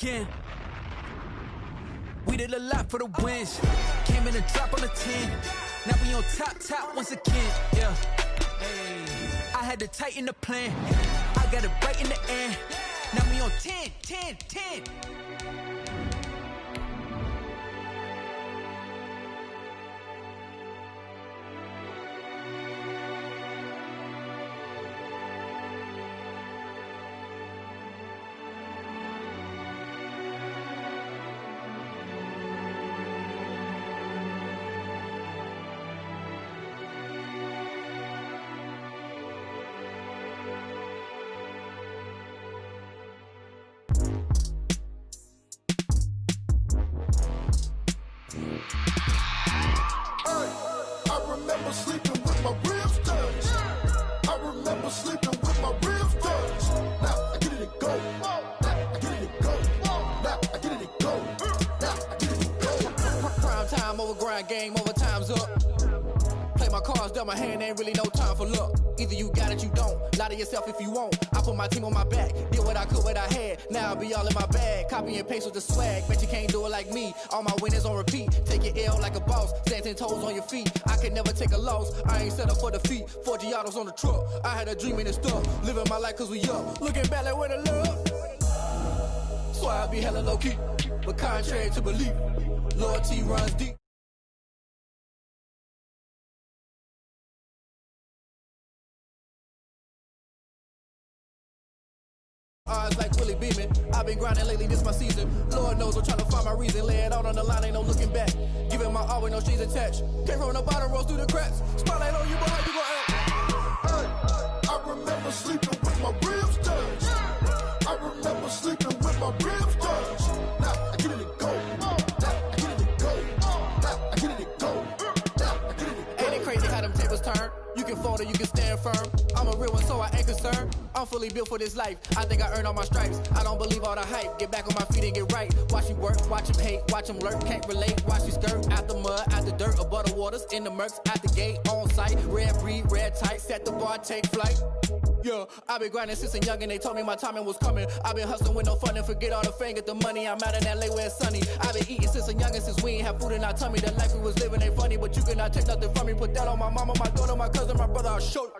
again. We did a lot for the wins. Came in and dropped on the 10. Now we on top once again. Yeah. Hey. I had to tighten the plan. I got it right in the end. Now we on 10. Game over, time's up. Play my cards, dealt my hand, ain't really no time for luck. Either you got it, you don't. Lie to yourself if you won't. I put my team on my back, did what I could, what I had. Now I'll be all in my bag. Copy and paste with the swag. Bet you can't do it like me. All my winners on repeat. Take your L like a boss. Stand 10 toes on your feet. I can never take a loss. I ain't set up for defeat. 4 Giottos on the truck. I had a dream and stuff. Living my life cause we up. Looking back like where the love. So I be hella low key. But contrary to belief, loyalty runs deep. Eyes like Willie beaming. I've been grinding lately, this my season. Lord knows I'm trying to find my reason. Lay it out on the line, ain't no looking back. Giving my all with no strings attached. Came from the bottom, rose through the cracks. Spotlight on you, but how you gon' act? I remember sleeping with my ribs touched. I remember sleeping with my ribs touched. Now I get it to go. Now I get it to go. Now I get it to go. Now I get it to go. Ain't it crazy how them tables turn? You can fold or you can stand firm. I'm a real one, so I ain't concerned. I'm fully built for this life. I think I earned all my stripes. I don't believe all the hype. Get back on my feet and get right. Watch you work, watch him hate, watch him lurk. Can't relate, watch you skirt. Out the mud, out the dirt, above the waters, in the murks, out the gate, on site. Red breed, red tight, set the bar, take flight. Yeah, I've been grinding since a young and they told me my timing was coming. I've been hustling with no fun and forget all the fame, get the money. I'm out in LA where it's sunny. I've been eating since a young and since we ain't have food in our tummy. The life we was living ain't funny, but you cannot take nothing from me. Put that on my mama, my daughter, my cousin, my brother, I'll show you.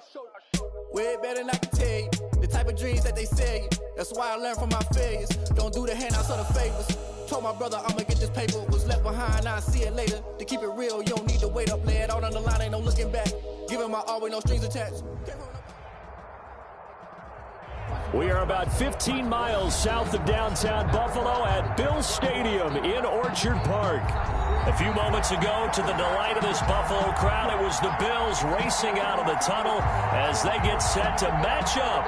Way better than I can tell you. The type of dreams that they sell you. That's why I learned from my failures. Don't do the handouts or the favors. Told my brother I'ma get this paper. Was left behind, I'll see it later. To keep it real, you don't need to wait up. Lay it out on the line, ain't no looking back. Giving my all with no strings attached. We are about 15 miles south of downtown Buffalo at Bill Stadium in Orchard Park. A few moments ago, to the delight of this Buffalo crowd, it was the Bills racing out of the tunnel as they get set to match up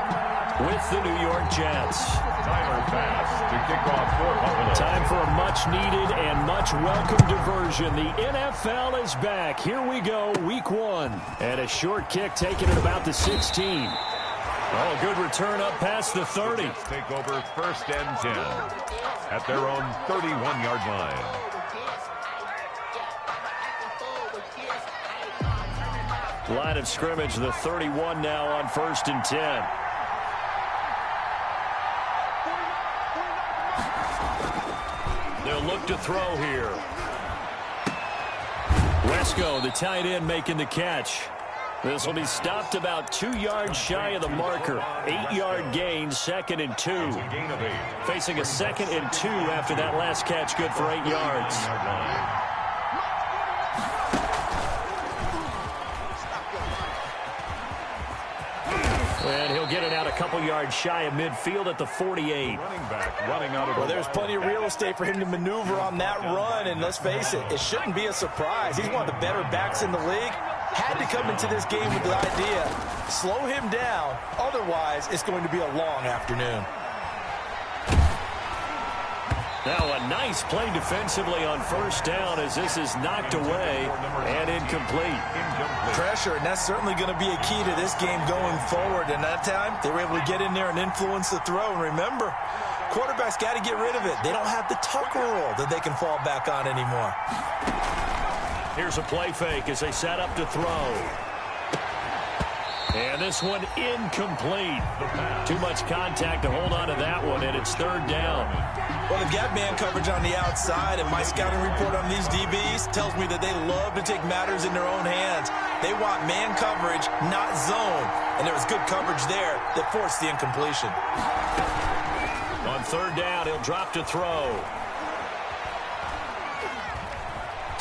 with the New York Jets. Timer pass to kick off for Buffalo. Time for a much-needed and much-welcome diversion. The NFL is back. Here we go, week 1. And a short kick taken at about the 16. Oh, good return up past the 30. Take over 1st and 10 at their own 31-yard line. Line of scrimmage, the 31 now on 1st and 10. They'll look to throw here. Wesco, the tight end, making the catch. This will be stopped about 2 yards shy of the marker. 8-yard gain, 2nd and 2. Facing a 2nd and 2 after that last catch, good for 8 yards. And he'll get it out a couple yards shy of midfield at the 48. Running back running out of well, there's plenty of real estate for him to maneuver on that run, and let's face it, it shouldn't be a surprise. He's one of the better backs in the league. Had to come into this game with the idea, slow him down, otherwise it's going to be a long afternoon. Now a nice play defensively on 1st down as this is knocked away and incomplete. Pressure, and that's certainly going to be a key to this game going forward. And that time, they were able to get in there and influence the throw. And remember, quarterbacks got to get rid of it. They don't have the tuck rule that they can fall back on anymore. Here's a play fake as they set up to throw. And this one incomplete. Too much contact to hold on to that one, and it's 3rd down. Well, they've got man coverage on the outside, and my scouting report on these DBs tells me that they love to take matters in their own hands. They want man coverage, not zone. And there was good coverage there that forced the incompletion. On third down, he'll drop to throw.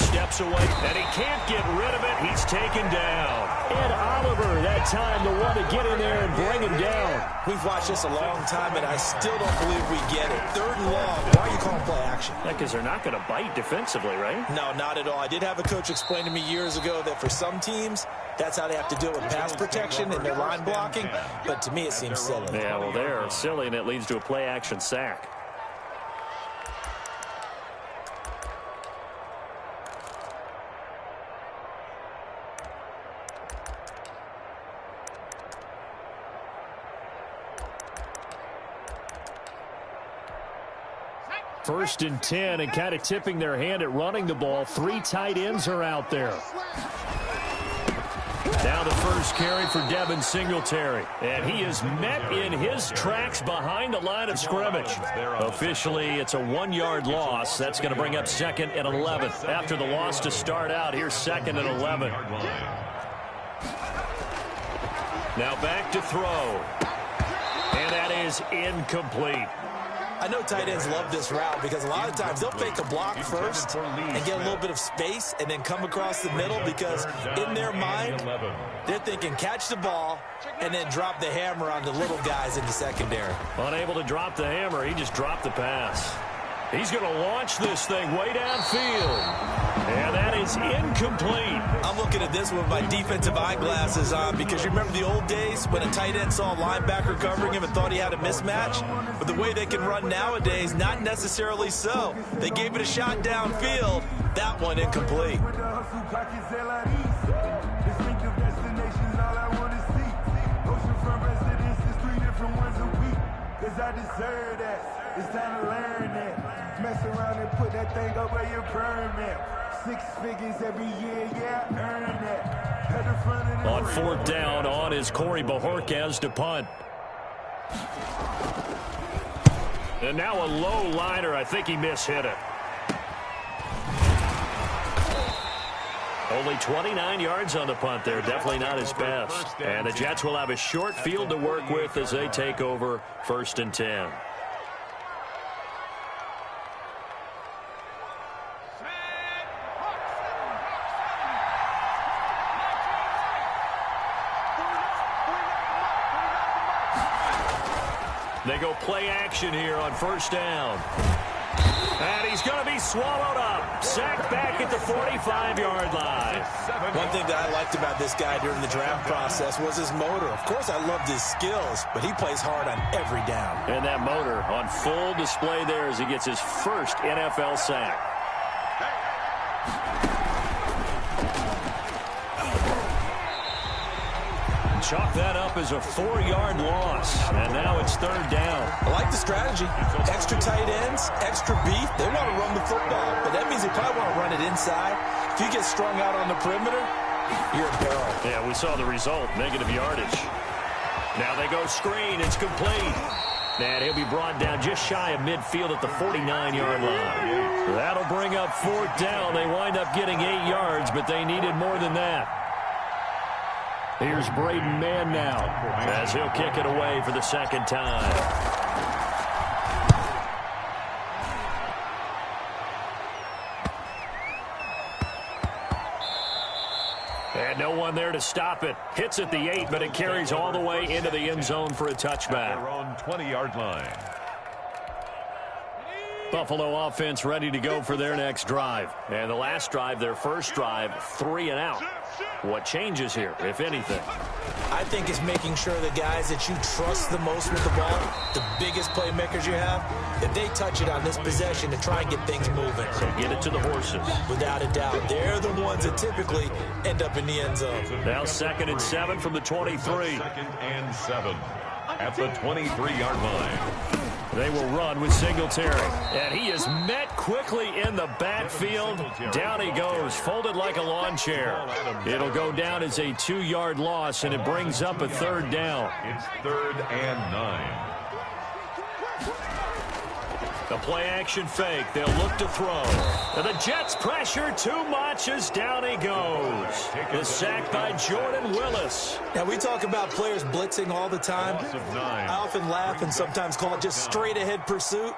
Steps away, and he can't get rid of it. He's taken down. Ed Oliver, that time, the one to get in there and bring him down. We've watched this a long time, and I still don't believe we get it. Third and long, why are you calling play action? Because they're not going to bite defensively, right? No, not at all. I did have a coach explain to me years ago that for some teams, that's how they have to do it with pass protection and their line blocking. But to me, it seems silly. Yeah, well, they're silly, and it leads to a play action sack. First and 10, and kind of tipping their hand at running the ball. 3 tight ends are out there. Now the first carry for Devin Singletary. And he is met in his tracks behind the line of scrimmage. Officially, it's a 1-yard loss. That's going to bring up 2nd and 11. After the loss to start out, here's 2nd and 11. Now back to throw. And that is incomplete. I know tight ends love this route because a lot of times they'll fake a block first and get a little bit of space and then come across the middle because in their mind, they're thinking catch the ball and then drop the hammer on the little guys in the secondary. Unable to drop the hammer, he just dropped the pass. He's going to launch this thing way downfield. And that is incomplete. I'm looking at this with my defensive eyeglasses on because you remember the old days when a tight end saw a linebacker covering him and thought he had a mismatch? But the way they can run nowadays, not necessarily so. They gave it a shot downfield. That one incomplete. I deserve that. It's time to learn that. Mess around and put that thing up where your permit. 6 figures every year, yeah, earn that. On 4th down, on is Corey Bojorquez to punt. And now a low liner. I think he mishit it. Only 29 yards on the punt there. Definitely not his best. And the Jets will have a short field to work with as they take over 1st and 10. They go play action here on 1st down. And he's going to be swallowed up. Sacked back at the 45-yard line. One thing that I liked about this guy during the draft process was his motor. Of course, I loved his skills, but he plays hard on every down. And that motor on full display there as he gets his first NFL sack. Chalk that up as a 4-yard loss. And now it's 3rd down. I like the strategy. Extra tight ends, extra beef. They want to run the football, but that means they probably want to run it inside. If you get strung out on the perimeter, you're in peril. Yeah, we saw the result. Negative yardage. Now they go screen. It's complete. And he'll be brought down just shy of midfield at the 49-yard line. That'll bring up 4th down. They wind up getting 8 yards, but they needed more than that. Here's Braden Mann now as he'll kick it away for the 2nd time. And no one there to stop it. Hits at the 8, but it carries all the way into the end zone for a touchback. Their own 20-yard line. Buffalo offense ready to go for their next drive. And the last drive, their first drive, 3 and out. What changes here, if anything? I think it's making sure the guys that you trust the most with the ball, the biggest playmakers you have, that they touch it on this possession to try and get things moving. So get it to the horses. Without a doubt. They're the ones that typically end up in the end zone. Now 2nd and 7 from the 23. 2nd and 7 at the 23-yard line. They will run with Singletary. And he is met quickly in the backfield. Down he goes, folded like a lawn chair. It'll go down as a 2-yard loss, and it brings up a 3rd down. It's 3rd and 9. The play-action fake. They'll look to throw. And the Jets pressure too much as down he goes. The sack by Jordan Willis. Now, we talk about players blitzing all the time. I often laugh and sometimes call it just straight-ahead pursuit.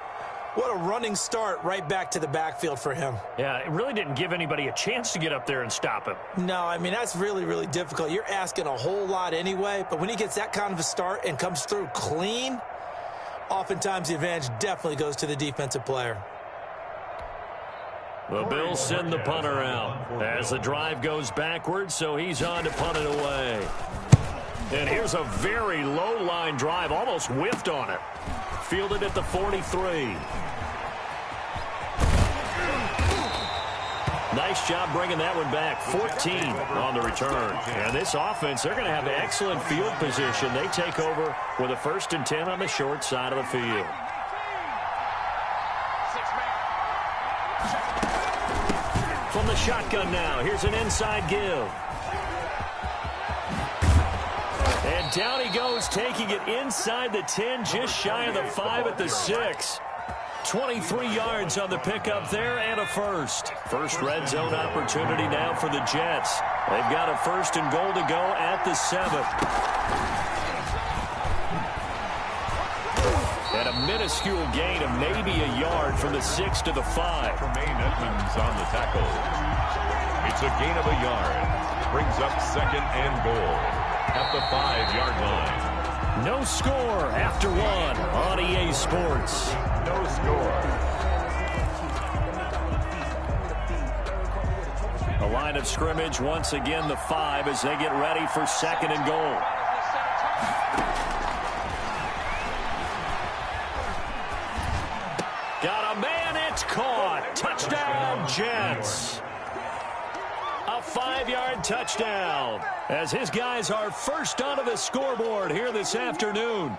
What a running start right back to the backfield for him. Yeah, it really didn't give anybody a chance to get up there and stop him. No, I mean, that's really, really difficult. You're asking a whole lot anyway, but when he gets that kind of a start and comes through clean, oftentimes the advantage definitely goes to the defensive player. The Bills send the punter out as the drive goes backwards, so he's on to punt it away. And here's a very low-line drive, almost whiffed on it. Fielded at the 43. Nice job bringing that one back. 14 on the return. And this offense, they're going to have excellent field position. They take over with a 1st and 10 on the short side of the field. From the shotgun now, here's an inside give. And down he goes, taking it inside the 10, just shy of the 5 at the 6. 23 yards on the pickup there and a first. First red zone opportunity now for the Jets. They've got a 1st and goal to go at the 7. And a minuscule gain of maybe a yard from the 6 to the 5. Tremaine Edmonds on the tackle. It's a gain of a yard. Brings up 2nd and goal at the 5-yard line. No score after 1 on EA Sports. No score. The line of scrimmage once again the 5 as they get ready for 2nd and goal. Got a man, it's caught. Touchdown, Jets. A 5-yard touchdown as his guys are first onto the scoreboard here this afternoon.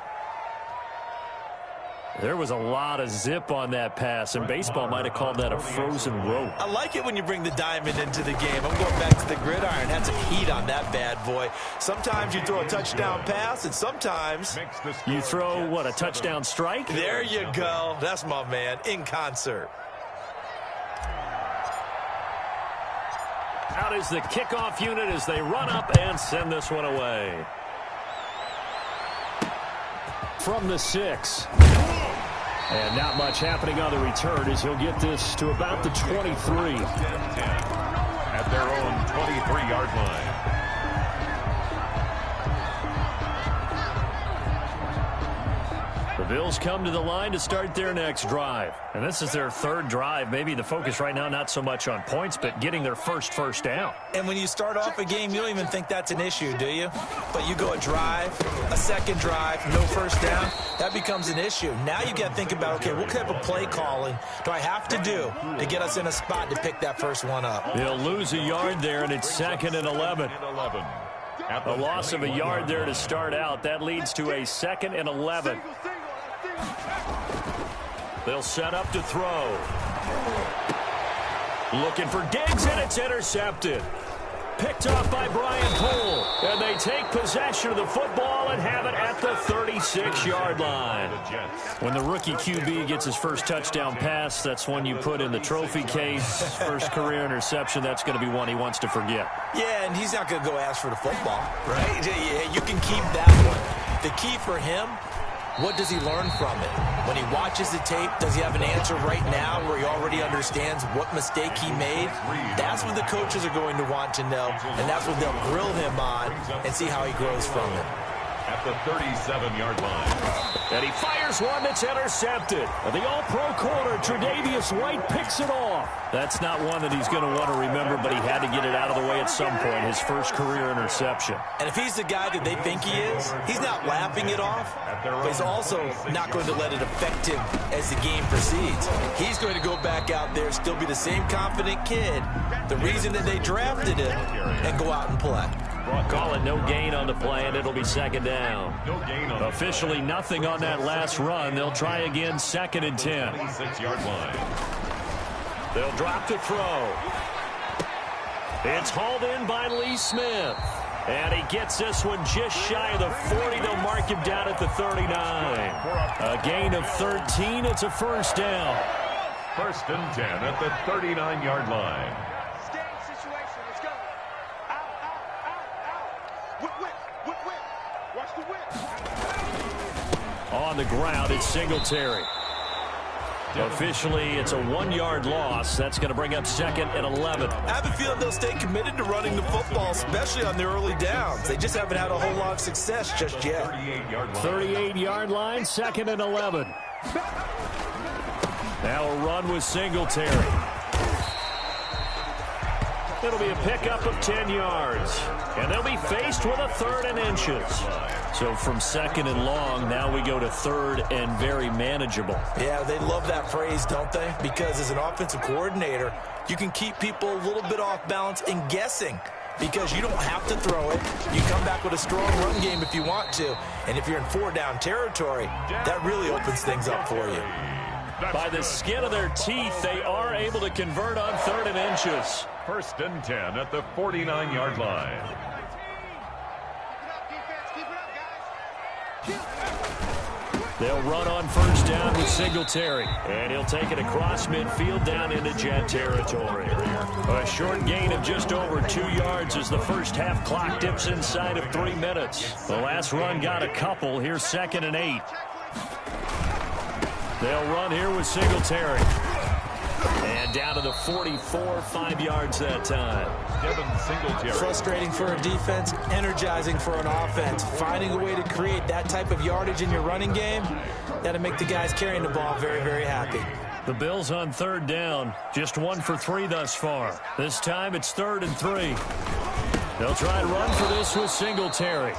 There was a lot of zip on that pass, and baseball might have called that a frozen rope. I like it when you bring the diamond into the game. I'm going back to the gridiron. Had some heat on that bad boy. Sometimes you throw a touchdown pass, and sometimes you throw, what, a touchdown strike? There you go. That's my man, in concert. Out is the kickoff unit as they run up and send this one away. From the 6. And not much happening on the return as he'll get this to about the 23. At their own 23-yard line. The Bills come to the line to start their next drive. And this is their 3rd drive. Maybe the focus right now not so much on points, but getting their first down. And when you start off a game, you don't even think that's an issue, do you? But you go a drive, a 2nd drive, no first down, that becomes an issue. Now you got to think about, okay, what type of play calling do I have to do to get us in a spot to pick that first one up? They'll lose a yard there, and it's 2nd and 11. A loss of a yard there to start out. That leads to a 2nd and 11. They'll set up to throw. Looking for Diggs, and it's intercepted. Picked off by Brian Poole. And they take possession of the football and have it at the 36-yard line. When the rookie QB gets his first touchdown pass, that's one you put in the trophy case. First career interception, that's going to be one he wants to forget. Yeah, and he's not going to go ask for the football, right? Yeah, you can keep that one. The key for him, what does he learn from it? When he watches the tape, does he have an answer right now where he already understands what mistake he made? That's what the coaches are going to want to know, and that's what they'll grill him on and see how he grows from it. At the 37-yard line. And he fires one that's intercepted. And the all-pro corner, Tre'Davious White, picks it off. That's not one that he's going to want to remember, but he had to get it out of the way at some point, his first career interception. And if he's the guy that they think he is, he's not laughing it off, but he's also not going to let it affect him as the game proceeds. He's going to go back out there, still be the same confident kid, the reason that they drafted him, and go out and play. Call it no gain on the play, and it'll be 2nd down. Officially nothing on that last run. They'll try again, 2nd and 10. 26-yard line. They'll drop to throw. It's hauled in by Lee Smith. And he gets this one just shy of the 40. They'll mark him down at the 39. A gain of 13. It's a first down. 1st and 10 at the 39-yard line. Situation. Let's go. Out. Whip. Watch the whip. On the ground, it's Singletary. Officially, it's a 1-yard loss. That's going to bring up 2nd and 11. I have a feeling they'll stay committed to running the football, especially on their early downs. They just haven't had a whole lot of success just yet. 38-yard line, 2nd and 11. Now a run with Singletary. It'll be a pickup of 10 yards. And they'll be faced with a 3rd and inches. So from 2nd and long, now we go to 3rd and very manageable. Yeah, they love that phrase, don't they? Because as an offensive coordinator, you can keep people a little bit off balance and guessing. Because you don't have to throw it. You come back with a strong run game if you want to. And if you're in 4-down territory, that really opens things up for you. By the skin of their teeth, they are able to convert on 3rd and inches. 1st and 10 at the 49-yard line. They'll run on 1st down with Singletary. And he'll take it across midfield down into Jet territory. A short gain of just over 2 yards as the first half clock dips inside of 3 minutes. The last run got a couple. Here's 2nd and 8. They'll run here with Singletary. And down to the 44, 5 yards that time. Devin Singletary. Frustrating for a defense, energizing for an offense. Finding a way to create that type of yardage in your running game, that'll make the guys carrying the ball very, very happy. The Bills on 3rd down. Just 1 for 3 thus far. This time it's 3rd and 3. They'll try and run for this with Singletary.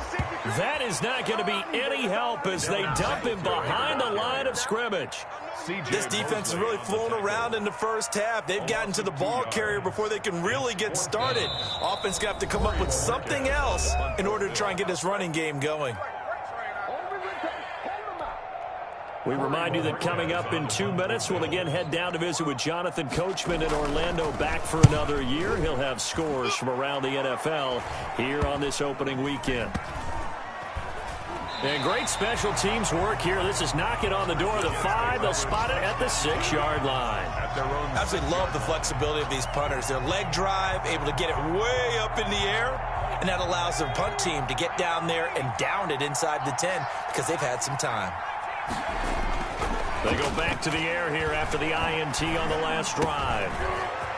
That is not going to be any help as they dump him behind the line of scrimmage. This defense has really flown around in the first half. They've gotten to the ball carrier before they can really get started. Offense going to have to come up with something else in order to try and get this running game going. We remind you that coming up in 2 minutes, we'll again head down to visit with Jonathan Coachman in Orlando, back for another year. He'll have scores from around the NFL here on this opening weekend. And great special teams work here. This is knocking on the door of the 5. They'll spot it at the 6-yard line. Absolutely love the flexibility of these punters. Their leg drive, able to get it way up in the air, and that allows the punt team to get down there and down it inside the 10 because they've had some time. They go back to the air here after the INT on the last drive.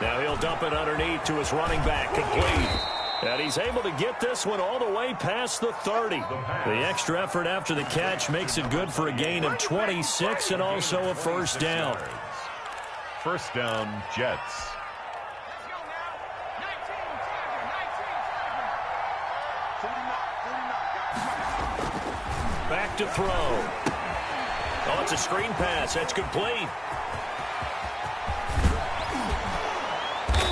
Now he'll dump it underneath to his running back, complete. And he's able to get this one all the way past the 30. The extra effort after the catch makes it good for a gain of 26 and also a first down. 1st down, Jets. Back to throw. Oh, it's a screen pass. That's complete.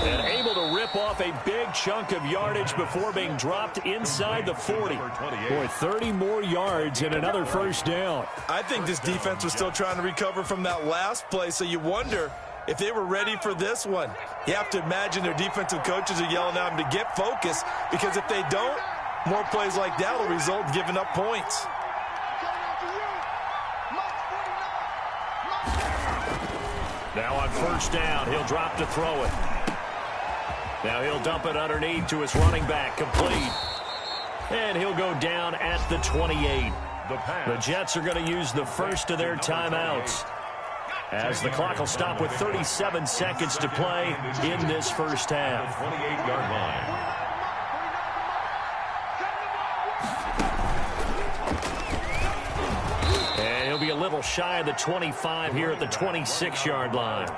And able to rip off a big chunk of yardage before being dropped inside the 40. Boy, 30 more yards and another first down. I think this defense was still trying to recover from that last play, so you wonder if they were ready for this one. You have to imagine their defensive coaches are yelling at them to get focused, because if they don't, more plays like that will result in giving up points. Now on 1st down, he'll drop to throw it. Now he'll dump it underneath to his running back, complete. And he'll go down at the 28. The Jets are going to use the first of their timeouts, as the clock will stop with 37 seconds to play in this first half. 28-yard line. He'll be a little shy of the 25 here at the 26-yard line.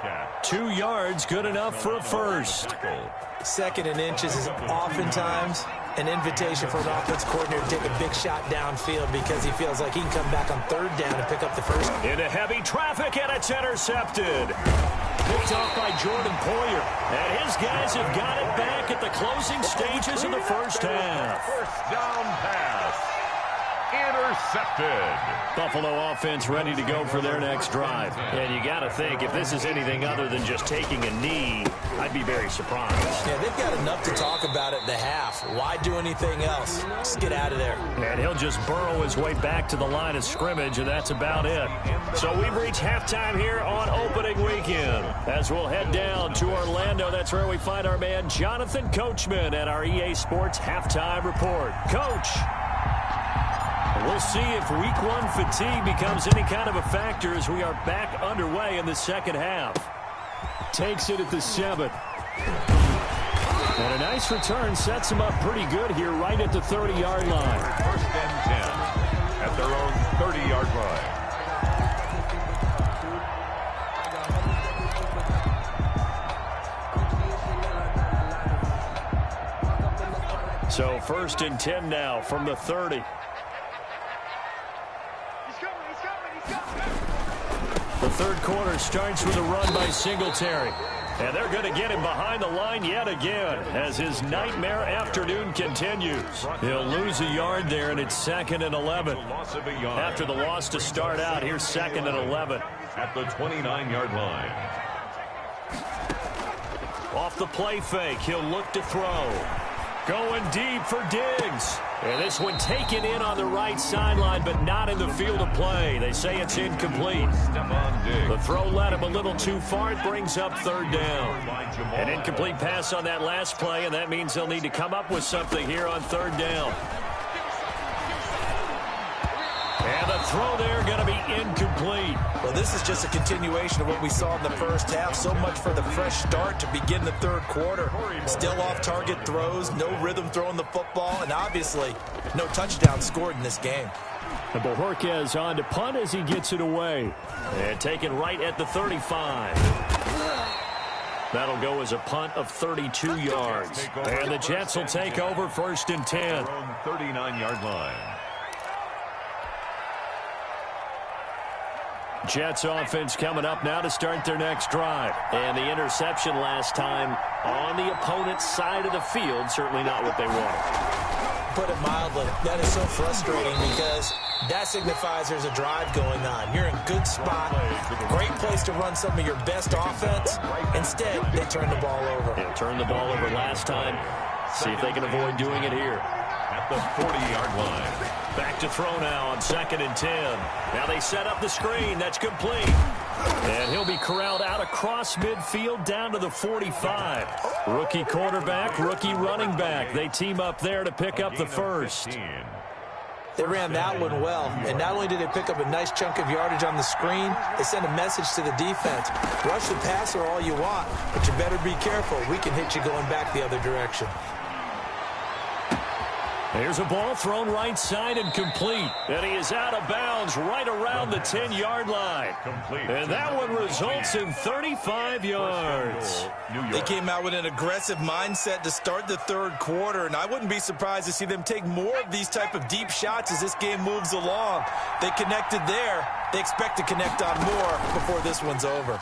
2 yards, good enough for a first. 2nd and inches is oftentimes an invitation for an offense coordinator to take a big shot downfield because he feels like he can come back on 3rd down and pick up the first. Into heavy traffic, and it's intercepted. Picked off by Jordan Poyer. And his guys have got it back at the closing stages of the first half. 1st down pass. Intercepted. Buffalo offense ready to go for their next drive. And you got to think, if this is anything other than just taking a knee, I'd be very surprised. Yeah, they've got enough to talk about at the half. Why do anything else? Just get out of there. And he'll just burrow his way back to the line of scrimmage, and that's about it. So we've reached halftime here on opening weekend. As we'll head down to Orlando, that's where we find our man Jonathan Coachman at our EA Sports Halftime Report. Coach. We'll see if week one fatigue becomes any kind of a factor as we are back underway in the second half. Takes it at the 7. And a nice return sets him up pretty good here right at the 30-yard line. First and 10 at their own 30-yard line. So first and 10 now from the 30. The third quarter starts with a run by Singletary. And they're going to get him behind the line yet again as his nightmare afternoon continues. He'll lose a yard there, and it's 2nd and 11. After the loss to start out, here's 2nd and 11. At the 29-yard line. Off the play fake, he'll look to throw. Going deep for Diggs. And this one taken in on the right sideline, but not in the field of play. They say it's incomplete. The throw led him a little too far. It brings up 3rd down. An incomplete pass on that last play, and that means they'll need to come up with something here on 3rd down. And the throw there going to be incomplete. Well, this is just a continuation of what we saw in the first half. So much for the fresh start to begin the third quarter. Still off-target throws, no rhythm throwing the football, and obviously no touchdown scored in this game. And Bojorquez on to punt as he gets it away. And taken right at the 35. That'll go as a punt of 32 yards. And the Jets will take over 1st and 10. 39-yard line. Jets offense coming up now to start their next drive. And the interception last time on the opponent's side of the field, certainly not what they wanted. Put it mildly, that is so frustrating because that signifies there's a drive going on. You're in a good spot, great place to run some of your best offense. Instead, they turn the ball over. They turned the ball over last time. See if they can avoid doing it here. At the 40-yard line. Back to throw now on 2nd and 10. Now they set up the screen. That's complete. And he'll be corralled out across midfield down to the 45. Rookie quarterback, rookie running back. They team up there to pick up the first. They ran that one well. And not only did they pick up a nice chunk of yardage on the screen, they sent a message to the defense. Rush the passer all you want, but you better be careful. We can hit you going back the other direction. There's a ball thrown right side and complete. And he is out of bounds right around the 10-yard line. And that one results in 35 yards. They came out with an aggressive mindset to start the third quarter, and I wouldn't be surprised to see them take more of these type of deep shots as this game moves along. They connected there. They expect to connect on more before this one's over.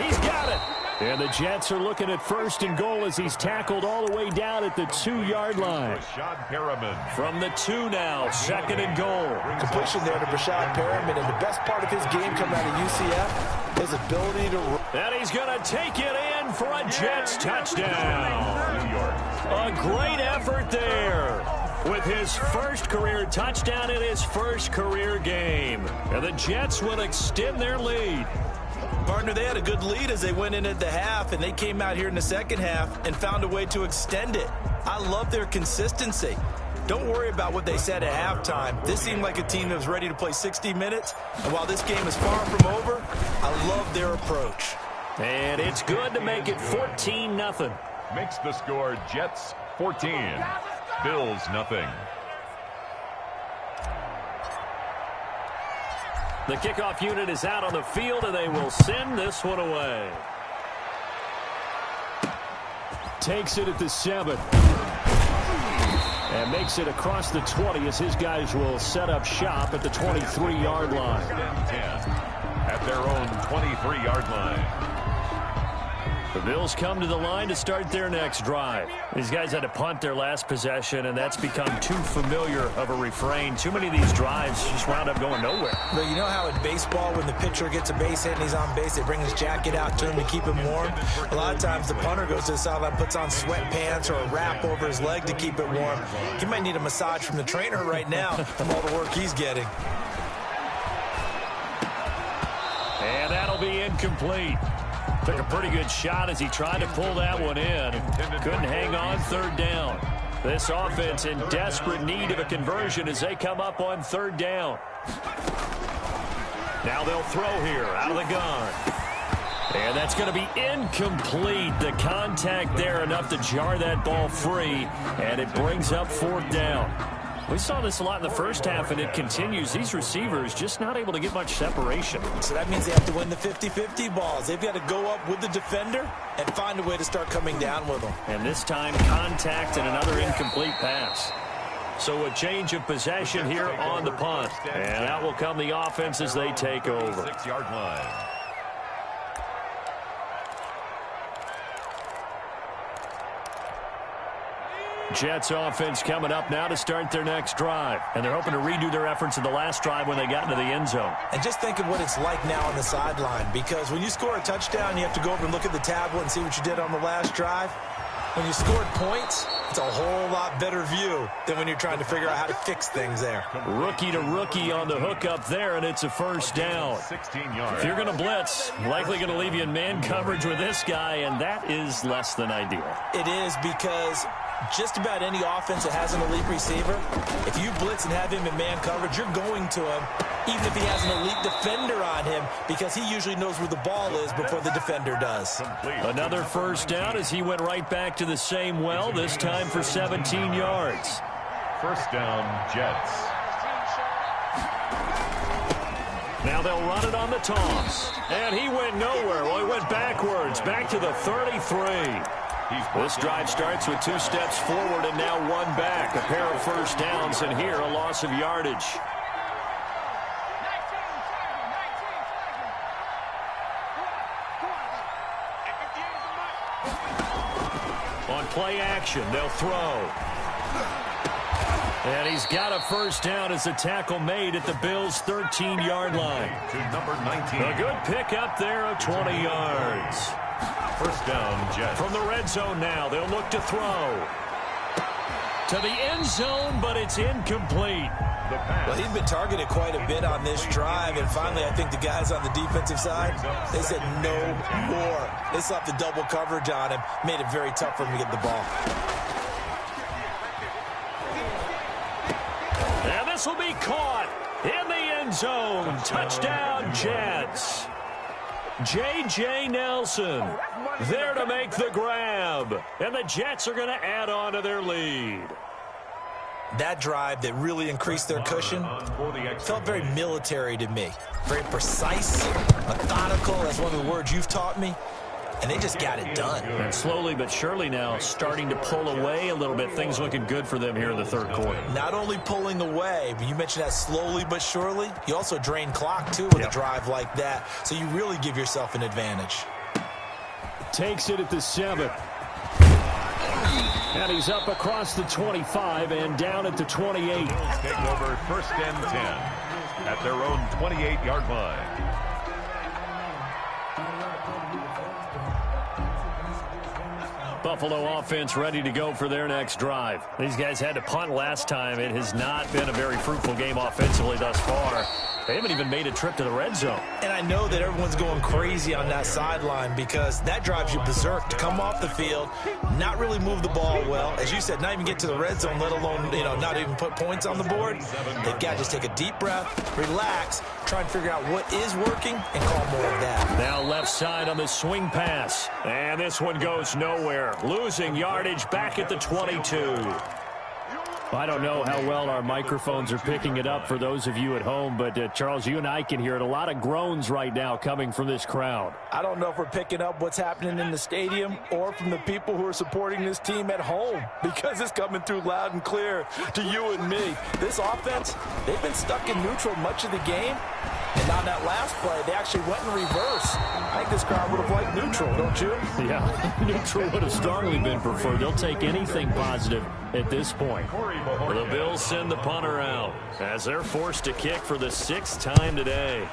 He's got it. And the Jets are looking at 1st and goal as he's tackled all the way down at the 2-yard line. From the 2 now, 2nd and goal. Completion there to Brashad Perriman, and the best part of his game coming out of UCF, his ability to run. And he's going to take it in for a Jets touchdown. A great effort there with his first career touchdown in his first career game. And the Jets will extend their lead. Partner, they had a good lead as they went in at the half, and they came out here in the second half and found a way to extend it. I love their consistency. Don't worry about what they said at halftime. This seemed like a team that was ready to play 60 minutes, and while this game is far from over, I love their approach. And it's good to make it 14-0. Makes the score Jets 14, Bills nothing. The kickoff unit is out on the field, and they will send this one away. Takes it at the 7. And makes it across the 20 as his guys will set up shop at the 23-yard line. 10 at their own 23-yard line. The Bills come to the line to start their next drive. These guys had to punt their last possession, and that's become too familiar of a refrain. Too many of these drives just wound up going nowhere. But you know how in baseball, when the pitcher gets a base hit and he's on base, they bring his jacket out to him to keep him warm? A lot of times the punter goes to the sideline, puts on sweatpants or a wrap over his leg to keep it warm. He might need a massage from the trainer right now from all the work he's getting. And that'll be incomplete. Took a pretty good shot as he tried to pull that one in. Couldn't hang on third down. This offense in desperate need of a conversion as they come up on third down. Now they'll throw here out of the gun. And that's going to be incomplete. The contact there enough to jar that ball free, and it brings up fourth down. We saw this a lot in the first half, and it continues. These receivers just not able to get much separation. So that means they have to win the 50-50 balls. They've got to go up with the defender and find a way to start coming down with them. And this time, contact and another incomplete pass. So a change of possession here on the punt. And out will come the offense as they take over. 6-yard line. Jets offense coming up now to start their next drive. And they're hoping to redo their efforts in the last drive when they got into the end zone. And just think of what it's like now on the sideline, because when you score a touchdown, you have to go over and look at the tablet and see what you did on the last drive. When you scored points, it's a whole lot better view than when you're trying to figure out how to fix things there. Rookie to rookie on the hook up there, and it's a first down. 16 yards. If you're going to blitz, likely going to leave you in man coverage with this guy, and that is less than ideal. It is, because just about any offense that has an elite receiver, if you blitz and have him in man coverage, you're going to him, even if he has an elite defender on him, because he usually knows where the ball is before the defender does. Another first down as he went right back to the same well, this time for 17 yards. First down, Jets. Now they'll run it on the toss. And he went nowhere. Well, he went backwards, back to the 33. This drive starts with 2 steps forward and now 1 back. A pair of first downs, and here a loss of yardage. On play action, they'll throw. And he's got a first down as a tackle made at the Bills' 13-yard line. To number 19. A good pick up there of 20 yards. First down, Jets. From the red zone now, they'll look to throw. To the end zone, but it's incomplete. Well, he'd been targeted quite a bit on this drive, and finally I think the guys on the defensive side, they said no more. They slapped the double coverage on him, made it very tough for him to get the ball. And this will be caught in the end zone. Touchdown, Jets. J.J. Nelson there to make the grab. And the Jets are going to add on to their lead. That drive that really increased their cushion felt very military to me. Very precise, methodical. That's one of the words you've taught me. And they just got it done. And slowly but surely now starting to pull away a little bit. Things looking good for them here in the third quarter. Not only pulling away, but you mentioned that slowly but surely. You also drain clock, too, with a drive like that. So you really give yourself an advantage. Takes it at the 7. And he's up across the 25 and down at the 28. Take over first and 10 at their own 28-yard line. Buffalo offense ready to go for their next drive. These guys had to punt last time. It has not been a very fruitful game offensively thus far. They haven't even made a trip to the red zone. And I know that everyone's going crazy on that sideline because that drives you berserk to come off the field, not really move the ball well. As you said, not even get to the red zone, let alone, not even put points on the board. They've got to just take a deep breath, relax, try and figure out what is working and call more of that. Now left side on the swing pass. And this one goes nowhere. Losing yardage back at the 22. I don't know how well our microphones are picking it up for those of you at home, but Charles, you and I can hear it. A lot of groans right now coming from this crowd. I don't know if we're picking up what's happening in the stadium or from the people who are supporting this team at home, because it's coming through loud and clear to you and me. This offense, they've been stuck in neutral much of the game, And on that last play, they actually went in reverse. I think this crowd would have liked neutral, don't you? Yeah, neutral would have strongly been preferred. They'll take anything positive at this point. The Bills send the punter out as they're forced to kick for the 6th time today.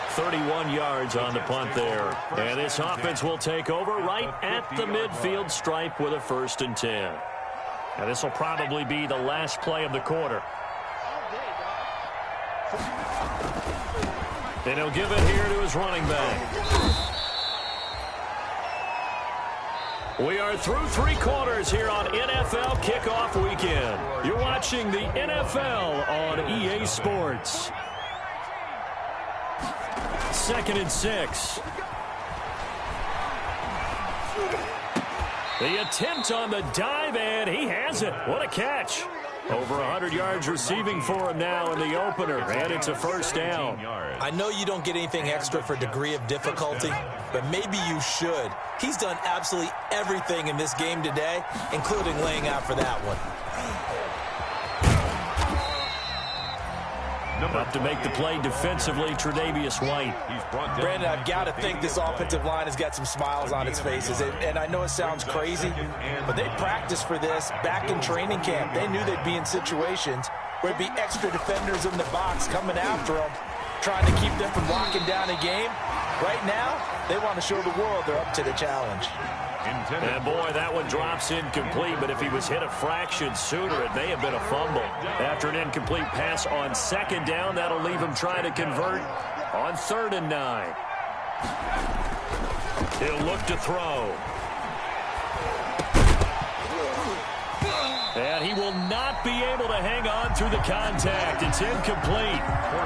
.31 yards on the punt there. And this offense will take over right at the midfield stripe with a 1st and 10. Now this will probably be the last play of the quarter. And he'll give it here to his running back. We are through 3 quarters here on NFL Kickoff Weekend. You're watching the NFL on EA Sports. 2nd and 6. The attempt on the dive, and he has it. What a catch. Over 100 yards receiving for him now in the opener, and it's a 1st down. I know you don't get anything extra for degree of difficulty, but maybe you should. He's done absolutely everything in this game today, including laying out for that one. Up to make the play defensively, Tre'Davious White. Brandon, I've got to think this offensive line has got some smiles on its faces. And I know it sounds crazy, but they practiced for this back in training camp. They knew they'd be in situations where there'd be extra defenders in the box coming after them, trying to keep them from locking down a game. Right now, they want to show the world they're up to the challenge. And boy, that one drops incomplete, but if he was hit a fraction sooner, it may have been a fumble. After an incomplete pass on 2nd down, that'll leave him trying to convert on 3rd and 9. He'll look to throw. And he will not be able to hang on through the contact. It's incomplete.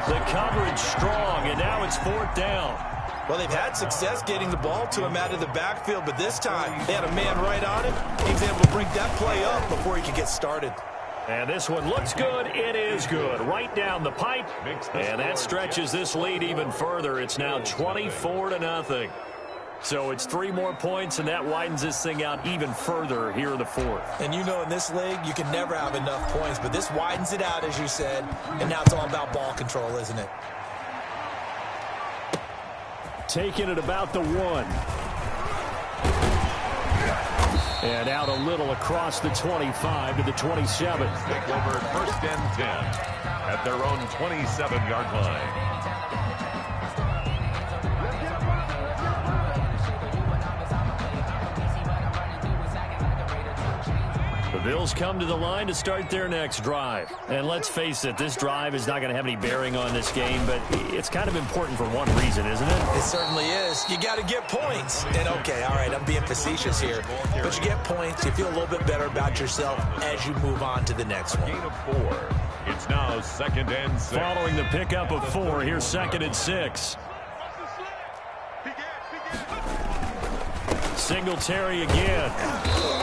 The coverage strong, and now it's 4th down. Well, they've had success getting the ball to him out of the backfield, but this time they had a man right on him. He was able to break that play up before he could get started. And this one looks good. It is good. Right down the pipe. And that stretches this lead even further. It's now 24-0. So it's 3 more points, and that widens this thing out even further here in the 4th. And you know in this league, you can never have enough points, but this widens it out, as you said, and now it's all about ball control, isn't it? Taking it about the 1. And out a little across the 25 to the 27. Take over 1st and 10 at their own 27-yard line. The Bills come to the line to start their next drive. And let's face it, this drive is not going to have any bearing on this game, but it's kind of important for one reason, isn't it? It certainly is. You got to get points. And okay, all right, I'm being facetious here, but you get points, you feel a little bit better about yourself as you move on to the next one. Gain of 4. It's now 2nd and 6. Following the pickup of 4, here's 2nd and 6. Singletary again.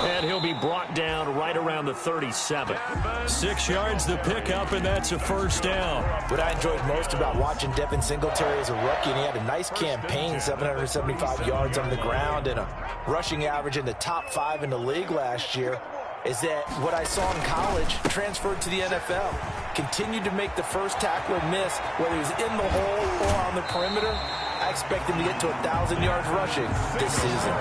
And he'll be brought down right around the 37. 6 yards the pickup, and that's a 1st down. What I enjoyed most about watching Devin Singletary as a rookie, and he had a nice campaign, 775 yards on the ground and a rushing average in the top 5 in the league last year, is that what I saw in college transferred to the NFL. Continued to make the first tackler miss, whether he was in the hole or on the perimeter. I expect him to get to 1,000 yards rushing this season.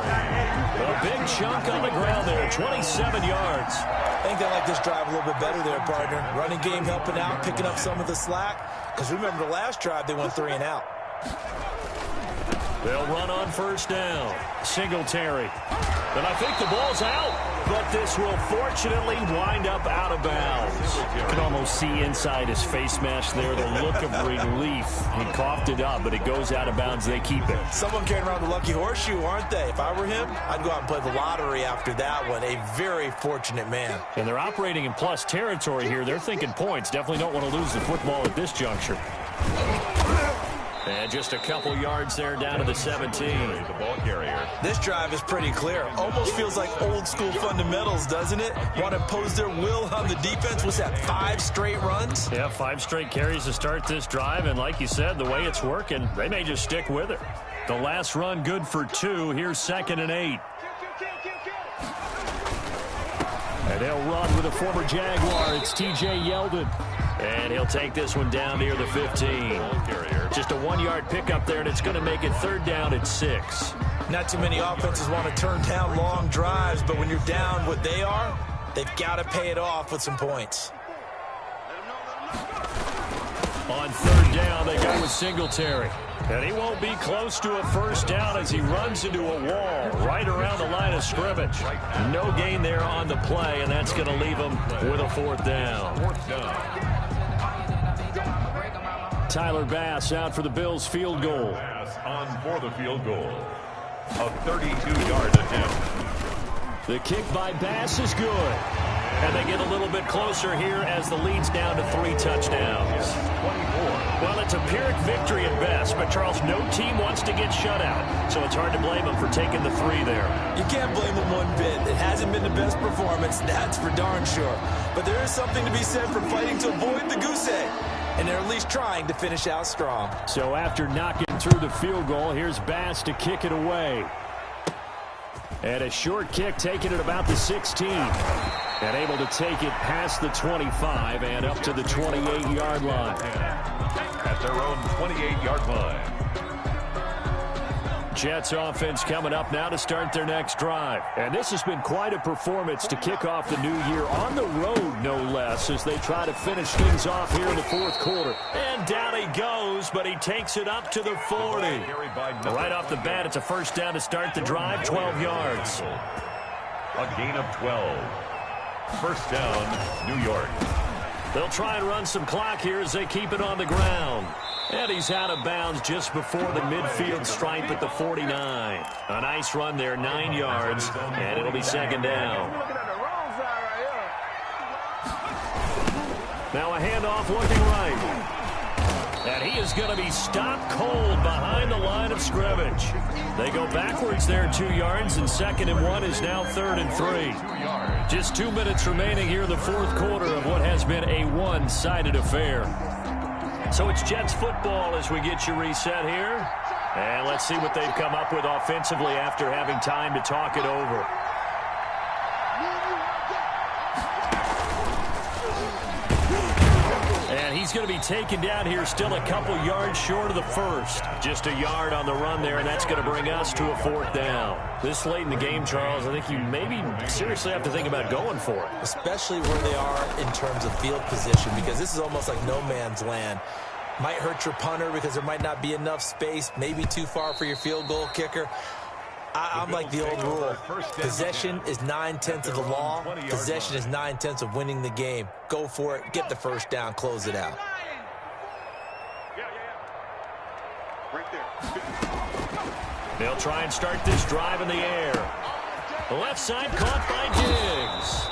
A big chunk on the ground there, 27 yards. I think they like this drive a little bit better there, partner. Running game helping out, picking up some of the slack. Because remember the last drive, they went 3 and out. They'll run on 1st down. Singletary. And I think the ball's out. But this will fortunately wind up out of bounds. You can almost see inside his face mask there the look of relief. He coughed it up, but it goes out of bounds. They keep it. Someone carrying around the lucky horseshoe, aren't they? If I were him, I'd go out and play the lottery after that one. A very fortunate man. And they're operating in plus territory here. They're thinking points. Definitely don't want to lose the football at this juncture. And just a couple yards there down to the 17. The ball carrier. This drive is pretty clear. Almost feels like old school fundamentals, doesn't it? Want to impose their will on the defense. What's that, 5 straight runs? Yeah, 5 straight carries to start this drive. And like you said, the way it's working, they may just stick with it. The last run good for 2. Here's 2nd and 8. And they'll run with a former Jaguar. It's T.J. Yeldon. And he'll take this one down near the 15. Just a 1-yard pickup there, and it's going to make it 3rd down at 6. Not too many offenses want to turn down long drives, but when you're down what they are, they've got to pay it off with some points. On 3rd down, they go with Singletary. And he won't be close to a 1st down as he runs into a wall right around the line of scrimmage. No gain there on the play, and that's going to leave him with a 4th down. Tyler Bass out for the Bills field goal. Bass on for the field goal. A 32-yard attempt. The kick by Bass is good. And they get a little bit closer here as the lead's down to 3 touchdowns. 24. Well, it's a Pyrrhic victory at best, but Charles, no team wants to get shut out, so it's hard to blame them for taking the 3 there. You can't blame them one bit. It hasn't been the best performance, that's for darn sure. But there is something to be said for fighting to avoid the goose egg, and they're at least trying to finish out strong. So after knocking through the field goal, here's Bass to kick it away. And a short kick taken at about the 16. And able to take it past the 25 and up to the 28-yard line. At their own 28-yard line. Jets offense coming up now to start their next drive. And this has been quite a performance to kick off the new year on the road, no less, as they try to finish things off here in the 4th quarter. And down he goes, but he takes it up to the 40. Right off the bat, it's a 1st down to start the drive, 12 yards. A gain of 12. 1st down, New York. They'll try and run some clock here as they keep it on the ground. And he's out of bounds just before the midfield stripe at the 49. A nice run there, 9 yards, and it'll be 2nd down. Now a handoff looking right. And he is going to be stopped cold behind the line of scrimmage. They go backwards there 2 yards, and 2nd and 1 is now 3rd and 3. Just 2 minutes remaining here in the 4th quarter of what has been a one-sided affair. So it's Jets football as we get you reset here. And let's see what they've come up with offensively after having time to talk it over. And he's going to be taken down here still a couple yards short of the 1st. Just a yard on the run there, and that's going to bring us to a 4th down. This late in the game, Charles, I think you maybe seriously have to think about going for it. Especially where they are in terms of field position, because this is almost like no man's land. Might hurt your punter because there might not be enough space, maybe too far for your field goal kicker. I'm like the old rule. Possession is 9/10 of the law. Possession is 9/10 of winning the game. Go for it. Get the 1st down. Close it out. They'll try and start this drive in the air. The left side caught by Diggs.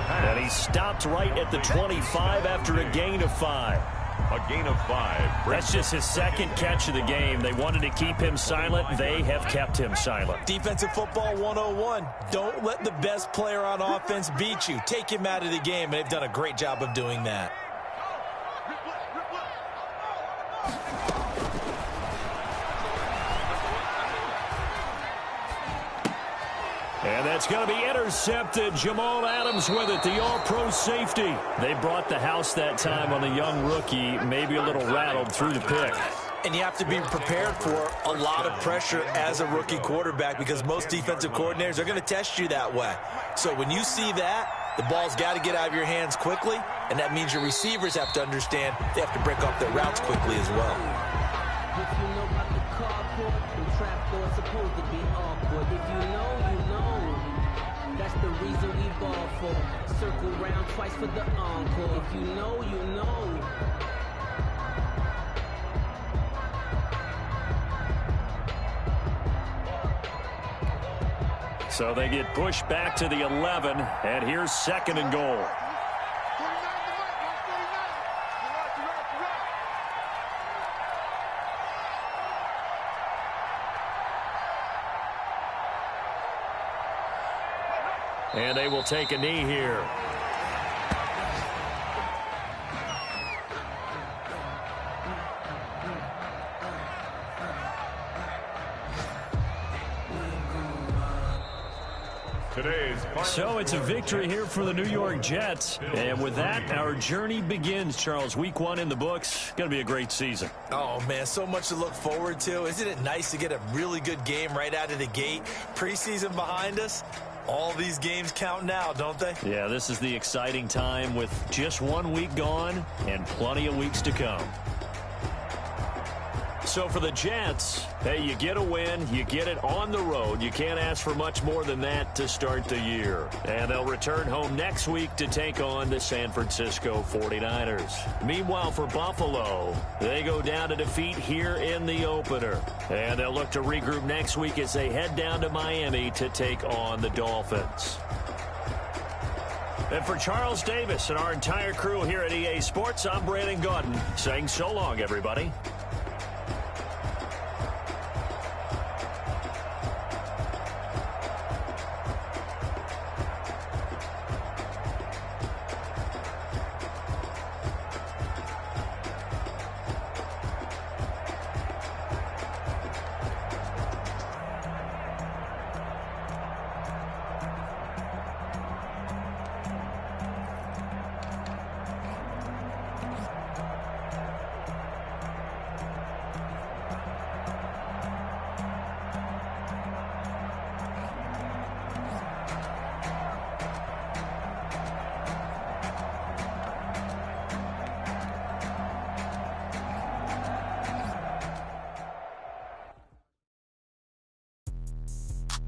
And he stopped right at the 25 after a gain of 5. A gain of 5. That's just his 2nd catch of the game. They wanted to keep him silent. They have kept him silent. Defensive football 101. Don't let the best player on offense beat you. Take him out of the game, and they've done a great job of doing that. And that's going to be intercepted. Jamal Adams with it, the all-pro safety. They brought the house that time on the young rookie, maybe a little rattled through the pick. And you have to be prepared for a lot of pressure as a rookie quarterback, because most defensive coordinators are going to test you that way. So when you see that, the ball's got to get out of your hands quickly, and that means your receivers have to understand they have to break off their routes quickly as well. The reason we ball for circle round twice for the encore. If you know, you know. So they get pushed back to the 11, and here's 2nd and goal. And they will take a knee here. today's final So it's a victory here for the New York Jets. And with that, our journey begins, Charles. Week 1 in the books. Going to be a great season. Oh, man, so much to look forward to. Isn't it nice to get a really good game right out of the gate? Preseason behind us. All these games count now, don't they? Yeah, this is the exciting time with just 1 week gone and plenty of weeks to come. So for the Jets, hey, you get a win, you get it on the road. You can't ask for much more than that to start the year. And they'll return home next week to take on the San Francisco 49ers. Meanwhile, for Buffalo, they go down to defeat here in the opener. And they'll look to regroup next week as they head down to Miami to take on the Dolphins. And for Charles Davis and our entire crew here at EA Sports, I'm Brandon Gaudin saying so long, everybody.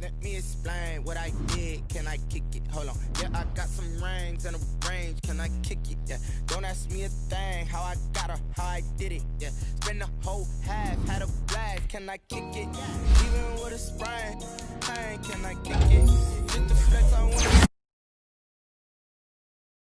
Let me explain what I did. Can I kick it? Hold on. Yeah, I got some rings and a range. Can I kick it? Yeah. Don't ask me a thing. How I got her, how I did it. Yeah. Spend the whole half, had a blast. Can I kick it? Even with a sprain, can I kick it? Hit the flex, I want